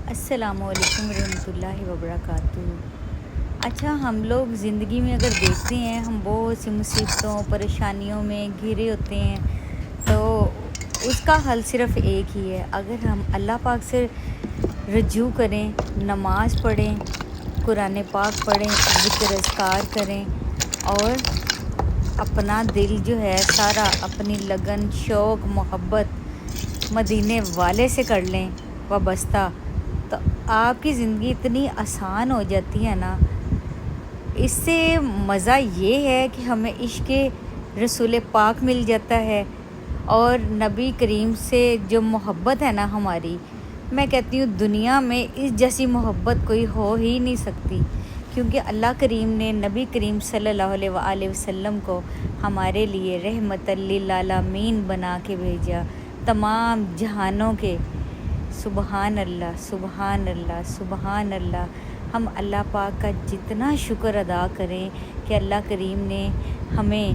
السلام علیکم ورحمۃ اللہ وبرکاتہ۔ اچھا، ہم لوگ زندگی میں اگر دیکھتے ہیں، ہم بہت سی مصیبتوں پریشانیوں میں گھرے ہوتے ہیں، تو اس کا حل صرف ایک ہی ہے۔ اگر ہم اللہ پاک سے رجوع کریں، نماز پڑھیں، قرآن پاک پڑھیں، ذکر اذکار کریں اور اپنا دل جو ہے سارا اپنی لگن، شوق، محبت مدینے والے سے کر لیں وابستہ، تو آپ کی زندگی اتنی آسان ہو جاتی ہے نا۔ اس سے مزہ یہ ہے کہ ہمیں عشق رسول پاک مل جاتا ہے، اور نبی کریم سے جو محبت ہے نا ہماری، میں کہتی ہوں دنیا میں اس جیسی محبت کوئی ہو ہی نہیں سکتی، کیونکہ اللہ کریم نے نبی کریم صلی اللہ علیہ وآلہ وسلم کو ہمارے لیے رحمت للعالمین بنا کے بھیجا، تمام جہانوں کے۔ سبحان اللہ، سبحان اللہ، سبحان اللہ۔ ہم اللہ پاک کا جتنا شکر ادا کریں کہ اللہ کریم نے ہمیں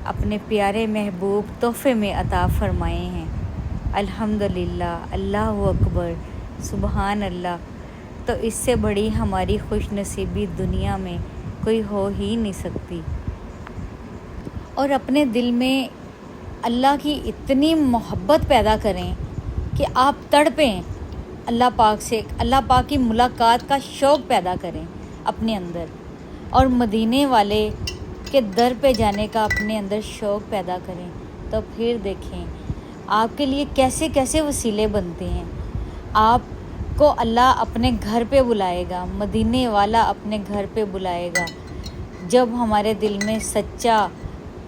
اپنے پیارے محبوب تحفے میں عطا فرمائے ہیں۔ الحمدللہ، اللہ اکبر، سبحان اللہ۔ تو اس سے بڑی ہماری خوش نصیبی دنیا میں کوئی ہو ہی نہیں سکتی۔ اور اپنے دل میں اللہ کی اتنی محبت پیدا کریں کہ آپ تڑپیں اللہ پاک سے، اللہ پاک کی ملاقات کا شوق پیدا کریں اپنے اندر، اور مدینے والے کے در پہ جانے کا اپنے اندر شوق پیدا کریں، تو پھر دیکھیں آپ کے لیے کیسے کیسے وسیلے بنتے ہیں۔ آپ کو اللہ اپنے گھر پہ بلائے گا، مدینے والا اپنے گھر پہ بلائے گا، جب ہمارے دل میں سچا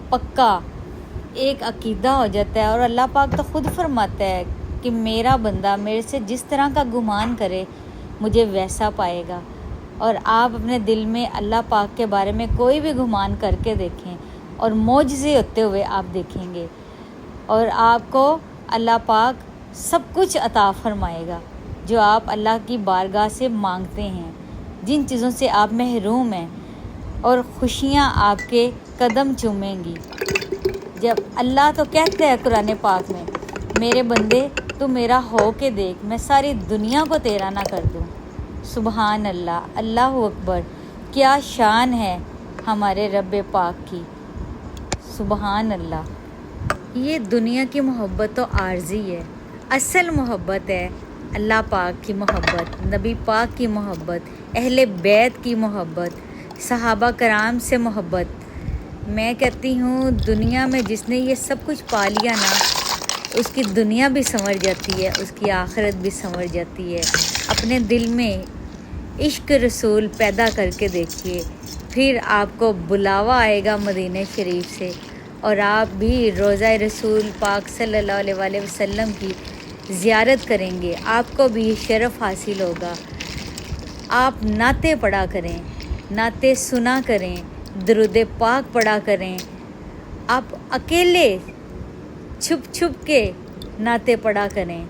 پکا ایک عقیدہ ہو جاتا ہے۔ اور اللہ پاک تو خود فرماتا ہے کہ میرا بندہ میرے سے جس طرح کا گمان کرے مجھے ویسا پائے گا۔ اور آپ اپنے دل میں اللہ پاک کے بارے میں کوئی بھی گمان کر کے دیکھیں، اور معجزے ہوتے ہوئے آپ دیکھیں گے، اور آپ کو اللہ پاک سب کچھ عطا فرمائے گا جو آپ اللہ کی بارگاہ سے مانگتے ہیں، جن چیزوں سے آپ محروم ہیں، اور خوشیاں آپ کے قدم چومیں گی۔ جب اللہ تو کہتا ہے قرآن پاک میں، میرے بندے تو میرا ہو کے دیکھ، میں ساری دنیا کو تیرا نہ کر دوں۔ سبحان اللہ، اللہ اکبر، کیا شان ہے ہمارے رب پاک کی، سبحان اللہ۔ یہ دنیا کی محبت تو عارضی ہے، اصل محبت ہے اللہ پاک کی محبت، نبی پاک کی محبت، اہل بیت کی محبت، صحابہ کرام سے محبت۔ میں کہتی ہوں دنیا میں جس نے یہ سب کچھ پا لیا نا، اس کی دنیا بھی سنور جاتی ہے، اس کی آخرت بھی سنور جاتی ہے۔ اپنے دل میں عشق رسول پیدا کر کے دیکھیے، پھر آپ کو بلاوا آئے گا مدینہ شریف سے، اور آپ بھی روضہ رسول پاک صلی اللہ علیہ وآلہ وسلم کی زیارت کریں گے، آپ کو بھی یہ شرف حاصل ہوگا۔ آپ نعتیں پڑھا کریں، نعتیں سنا کریں، درود پاک پڑھا کریں، آپ اکیلے چھپ چھپ کے نعتیں پڑھا کریں،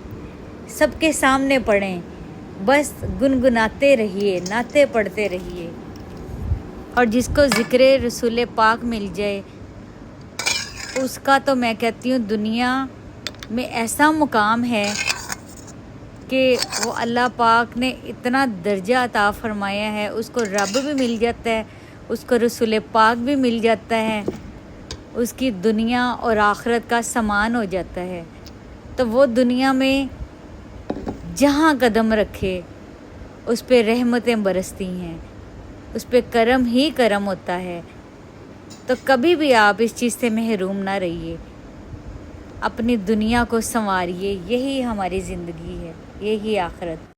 سب کے سامنے پڑھیں، بس گنگناتے رہیے، نعتیں پڑھتے رہیے۔ اور جس کو ذکر رسول پاک مل جائے، اس کا تو میں کہتی ہوں دنیا میں ایسا مقام ہے کہ وہ اللہ پاک نے اتنا درجہ عطا فرمایا ہے، اس کو رب بھی مل جاتا ہے، اس کو رسول پاک بھی مل جاتا ہے، اس کی دنیا اور آخرت کا سامان ہو جاتا ہے۔ تو وہ دنیا میں جہاں قدم رکھے اس پہ رحمتیں برستی ہیں، اس پہ کرم ہی کرم ہوتا ہے۔ تو کبھی بھی آپ اس چیز سے محروم نہ رہیے، اپنی دنیا کو سنواریے، یہی ہماری زندگی ہے، یہی آخرت۔